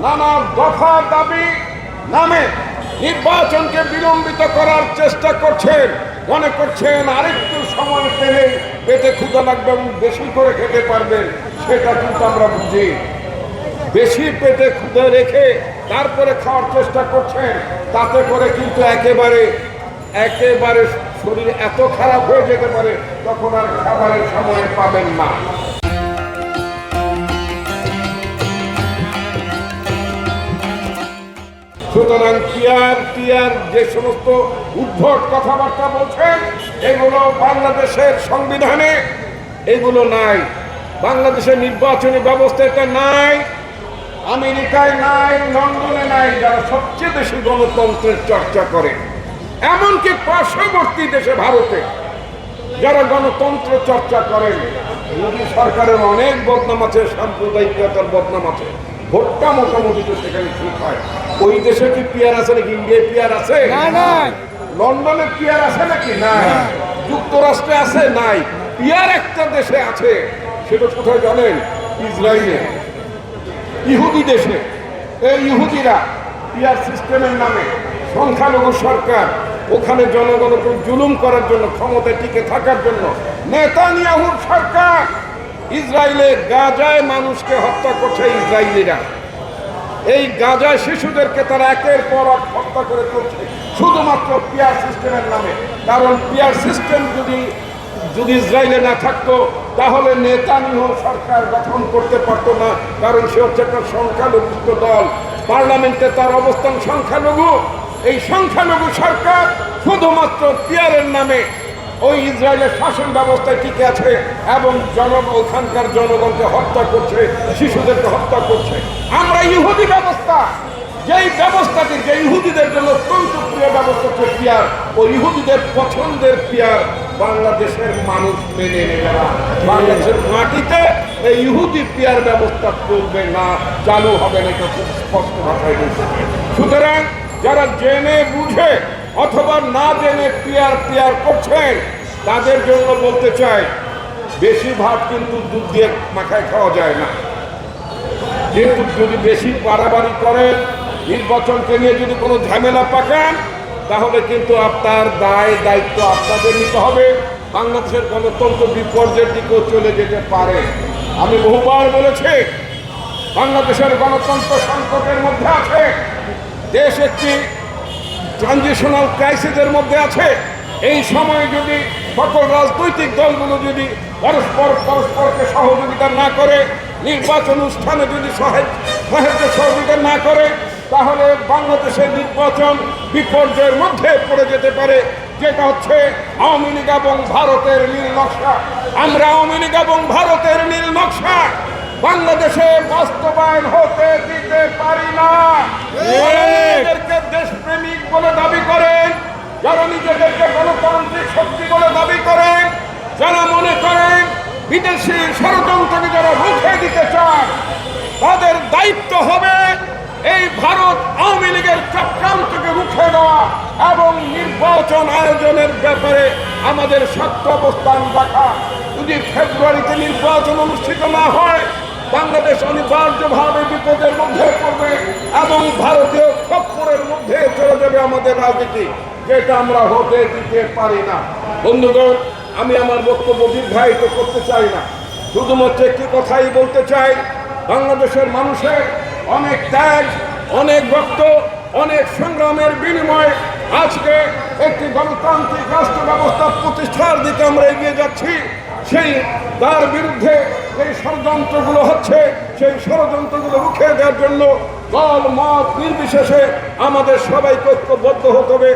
নানা দফা দাবি নামে নির্বাচনকে বিলম্বিত করার চেষ্টা করছেন। মনে করছেন আরেকটু সময় পেলে পেটে ক্ষুধা লাগবে এবং বেশি করে খেতে পারবেন। সেটা কিন্তু আমরা বুঝি। বেশি পেটে ক্ষুধা রেখে তারপরে খাওয়ার চেষ্টা করছেন, তাতে করে কিন্তু একেবারে শরীর এত খারাপ হয়ে যেতে পারে, তখন আর খাবারের সময় পাবেন না। সুতরাং টিআর যে সমস্ত উদ্ভট কথাবার্তা বলছেন, এগুলো বাংলাদেশের সংবিধানে এগুলো নাই, বাংলাদেশের নির্বাচনী ব্যবস্থা এটা নাই, আমেরিকায় নাই, লন্ডনে নাই, যারা সবচেয়ে বেশি গণতন্ত্রের চর্চা করে। এমনকি পার্শ্ববর্তী দেশে ভারতে যারা গণতন্ত্র চর্চা করেন, মোদী সরকারের অনেক বদনাম আছে, সাম্প্রদায়িকতার বদনাম আছে, ভোটটা মোটামুটি তো সেখানে ঠিক হয়। ওই দেশে কি পিয়ার আছে নাকি? ইন্ডিয়ায় পিয়ার আছে? লন্ডনে পিয়ার আছে নাকি? নাই। যুক্তরাষ্ট্রে আছে? নাই। পিয়ার একটা দেশে আছে, সেটা কোথায় জানেন? ইসরায়েলে, ইহুদি দেশে। এই ইহুদিরা পিয়ার সিস্টেমের নামে সংখ্যালঘু সরকার, ওখানে জনগণকে জুলুম করার জন্য, ক্ষমতায় টিকে থাকার জন্য নেতানিয়াহুর সরকার ইসরায়েলে গাজায় মানুষকে হত্যা করছে। ইসরায়েলিরা এই গাজায় শিশুদেরকে তারা একের পর এক হত্যা করে চলছে শুধুমাত্র পিয়ার সিস্টেমের নামে। কারণ পিয়ার সিস্টেম যদি ইসরায়েলে না থাকতো, তাহলে নেতানিয়াহু সরকার গঠন করতে পারতো না। কারণ সে হচ্ছে একটা সংখ্যালঘু দল, পার্লামেন্টে তার অবস্থান সংখ্যালঘু। এই সংখ্যালঘু সরকার শুধুমাত্র পিয়ারের নামে ওই ইসরায়েলের শাসন ব্যবস্থায় টিকে আছে এবং ওখানকার জনগণকে হত্যা করছে, শিশুদেরকে হত্যা করছে। আমরা ইহুদি ব্যবস্থা, যেই ব্যবস্থাটি যে ইহুদিদের জন্য অত্যন্ত প্রিয় ব্যবস্থা হচ্ছে পিয়ার, ওই ইহুদিদের পছন্দের পিয়ার বাংলাদেশের মানুষ মেনে নেবে না। বাংলাদেশের মাটিতে এই ইহুদি পিয়ার ব্যবস্থা চলবে না, চালু হবে না, এটা খুব স্পষ্ট ভাষায় বলছে। সুতরাং যারা জেনে বুঝে অথবা না জেনে পিয়ার করছেন, তাদের জন্য বলতে চাই, বেশি ভাত কিন্তু দুধ দিয়ে মাখায় খাওয়া যায় না। কিন্তু যদি বেশি বাড়াবাড়ি করেন, নির্বাচনকে নিয়ে যদি কোনো ঝামেলা পাকান, তাহলে কিন্তু আপনার দায়িত্ব আপনাদের নিতে হবে। বাংলাদেশের গণতন্ত্র বিপর্যয়ের দিকেও চলে যেতে পারে। আমি বহুবার বলেছি, বাংলাদেশের গণতন্ত্র সংকটের মধ্যে আছে, দেশ একটি ট্রানজিশনাল ক্রাইসিসের মধ্যে আছে। এই সময়ে যদি সকল রাজনৈতিক দলগুলো যদি পরস্পরকে সহযোগিতা না করে, নির্বাচন অনুষ্ঠানে যদি সাহায্য সহযোগিতা না করে, তাহলে বাংলাদেশের নির্বাচন বিপর্যয়ের মধ্যে পড়ে যেতে পারে। যেটা হচ্ছে আওয়ামী লীগ এবং ভারতের নীল নকশা। আমরা আওয়ামী লীগ এবং ভারতের নীল নকশা বাংলাদেশে বাস্তবায়ন হতে দিতে পারি না। নিজেদেরকে দেশপ্রেমিক বলে দাবি করেন, যারা নিজেদেরকে গণতান্ত্রিক শক্তি বলে দাবি করেন, যারা মনে করেন বিদেশি ষড়যন্ত্রকে যারা রুখে দিতে চান, তাদের দায়িত্ব হবে এই ভারত আওয়ামী লীগের চক্রান্তকে রুখে দেওয়া এবং নির্বাচন আয়োজনের ব্যাপারে আমাদের শক্ত অবস্থান রাখা। যদি ফেব্রুয়ারিতে নির্বাচন অনুষ্ঠিত না হয়, বাংলাদেশ অনিবার্যভাবে বিপদের মধ্যে পড়বে এবং ভারতীয় খপ্পরের মধ্যে চলে যাবে আমাদের রাজনীতি, যেটা আমরা হতে দিতে পারি না। বন্ধুগণ, আমি আমার বক্তব্য দীর্ঘায়িত করতে চাই না, শুধুমাত্র একটি কথাই বলতে চাই। বাংলাদেশের মানুষের অনেক ত্যাগ, অনেক রক্ত, অনেক সংগ্রামের বিনিময়ে আজকে একটি গণতান্ত্রিক রাষ্ট্র ব্যবস্থা প্রতিষ্ঠার দিকে আমরা এগিয়ে যাচ্ছি। তার বিরুদ্ধে এই ষড়যন্ত্রগুলো হচ্ছে, সেই ষড়যন্ত্রগুলো রুখে দেওয়ার জন্য দল মত নির্বিশেষে আমাদের সবাইকে ঐক্যবদ্ধ হতে হবে।